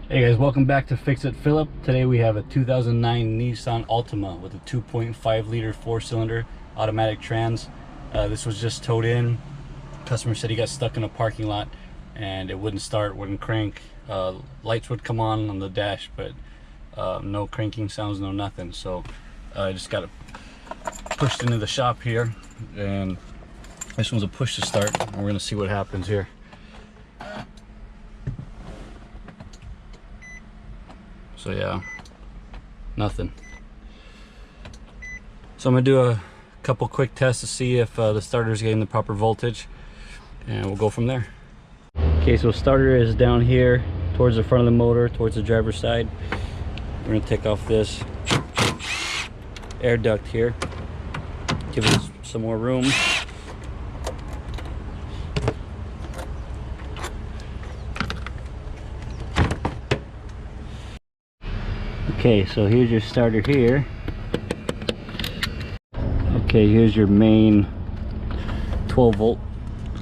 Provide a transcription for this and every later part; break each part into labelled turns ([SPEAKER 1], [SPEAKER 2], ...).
[SPEAKER 1] Hey guys, welcome back to FixItPhillip. Today we have a 2009 Nissan Altima with a 2.5 liter 4-cylinder automatic trans. This was just towed in. Customer said he got stuck in a parking lot and it wouldn't start, wouldn't crank. Lights would come on the dash, but no cranking sounds, no nothing. So I just got it pushed into the shop here, and this one's a push to start, and we're gonna see what happens here. So yeah, nothing. So I'm gonna do a couple quick tests to see if the starter's getting the proper voltage, and we'll go from there. Okay, so starter is down here towards the front of the motor, towards the driver's side. We're gonna take off this air duct here, give it some more room. Okay, so here's your starter here. Okay, here's your main 12 volt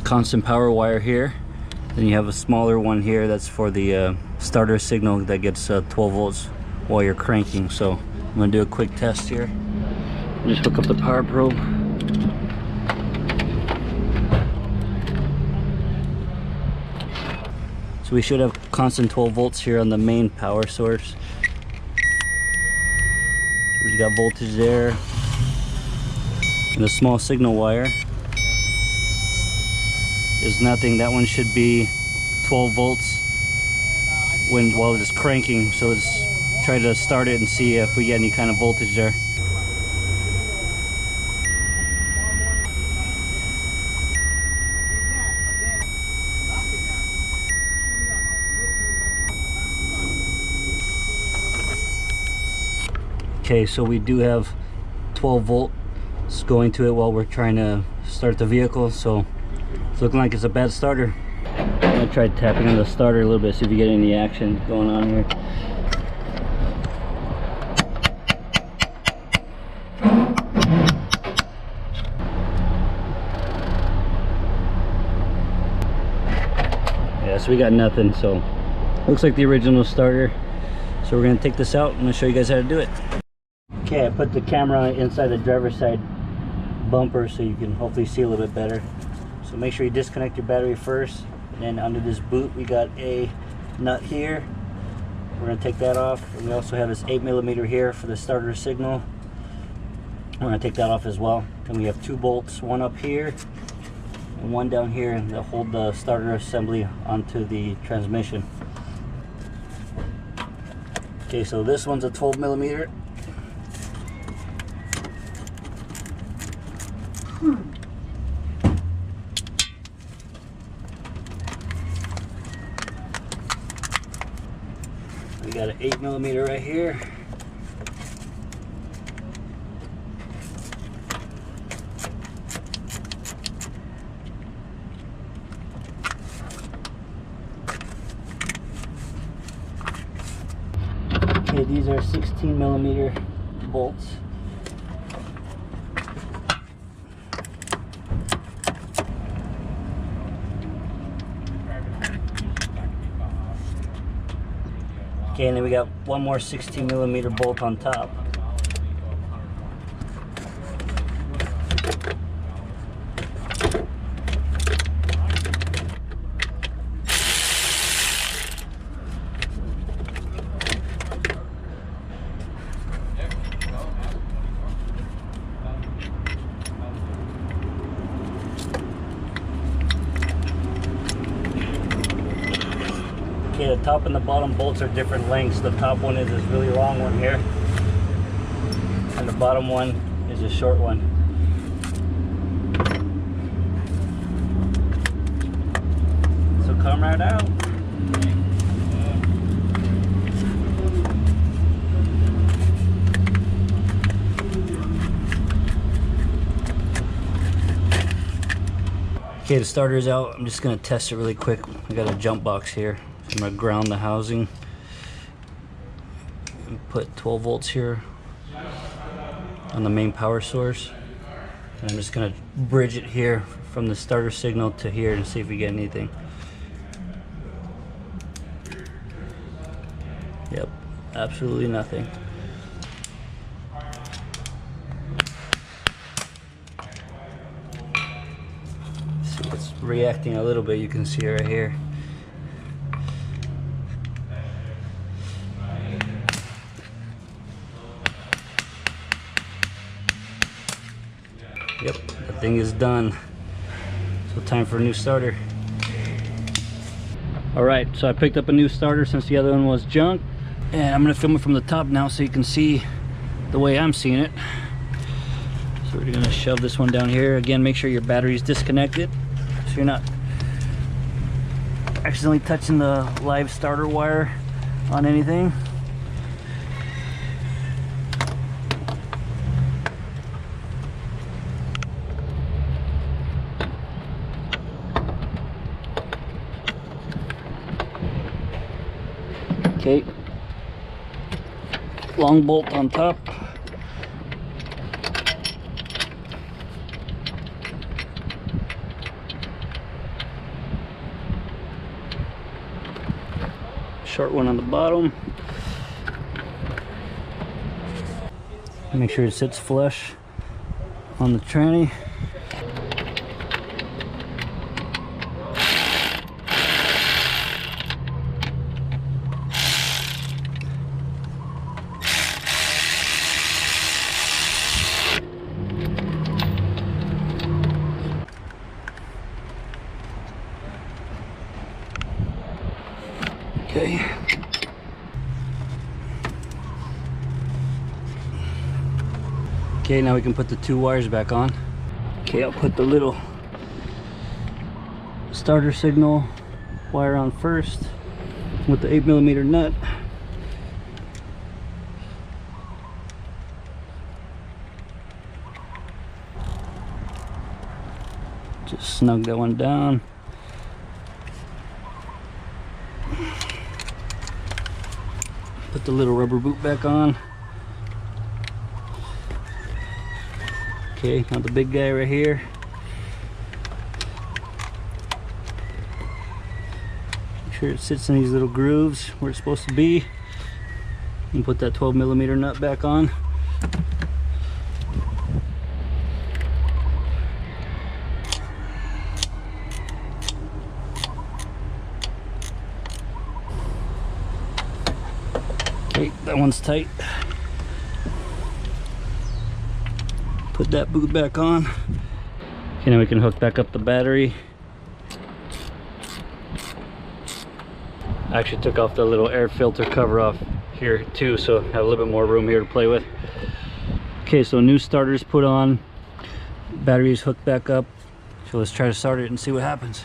[SPEAKER 1] constant power wire here. Then you have a smaller one here that's for the starter signal that gets 12 volts while you're cranking. So I'm gonna do a quick test here. Just hook up the power probe. So we should have constant 12 volts here on the main power source. We got voltage there, and the small signal wire is nothing. That one should be 12 volts while it's cranking. So let's try to start it and see if we get any kind of voltage there. Okay, so we do have 12 volts going to it while we're trying to start the vehicle, so it's looking like it's a bad starter. I'm gonna try tapping on the starter a little bit, see if you get any action going on here. Yeah, so we got nothing, so looks like the original starter. So we're gonna take this out. I'm gonna show you guys how to do it. Okay, I put the camera inside the driver's side bumper so you can hopefully see a little bit better. So make sure you disconnect your battery first. And then under this boot we got a nut here. We're going to take that off. And we also have this 8mm here for the starter signal. We're going to take that off as well. Then we have two bolts, one up here and one down here, and they'll hold the starter assembly onto the transmission. Okay, so this one's a 12mm. We got an 8mm right here. Okay, these are 16mm bolts. Okay, and then we got one more 16mm bolt on top. Okay, the top and the bottom bolts are different lengths. The top one is this really long one here, and the bottom one is a short one. So come right out. Okay, the starter is out. I'm just gonna test it really quick. I got a jump box here. I'm gonna ground the housing and put 12 volts here on the main power source, and I'm just gonna bridge it here from the starter signal to here and see if we get anything. Yep, absolutely nothing. See, it's reacting a little bit, you can see it right here. Yep, the thing is done. So time for a new starter. Alright, so I picked up a new starter since the other one was junk. And I'm going to film it from the top now so you can see the way I'm seeing it. So we're going to shove this one down here. Again, make sure your battery is disconnected so you're not accidentally touching the live starter wire on anything. Okay, long bolt on top. Short one on the bottom. Make sure it sits flush on the tranny. Okay. Okay, now we can put the two wires back on. Okay, I'll put the little starter signal wire on first with the 8mm nut. Just snug that one down. Put the little rubber boot back on. Okay, now the big guy right here. Make sure it sits in these little grooves where it's supposed to be. And put that 12mm nut back on. Okay, that one's tight. Put that boot back on. Okay, now we can hook back up the battery. I actually took off the little air filter cover off here too, so I have a little bit more room here to play with. Okay, so new starter's put on. Battery is hooked back up. So let's try to start it and see what happens.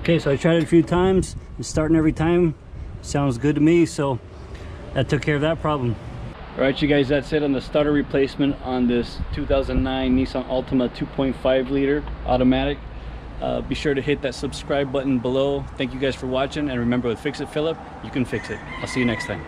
[SPEAKER 1] Okay, so I tried it a few times. It's starting every time. Sounds good to me, so that took care of that problem. All right, you guys, that's it on the starter replacement on this 2009 Nissan Altima 2.5 liter automatic. Be sure to hit that subscribe button below. Thank you guys for watching, and remember, with Fix It Phillip, you can fix it. I'll see you next time.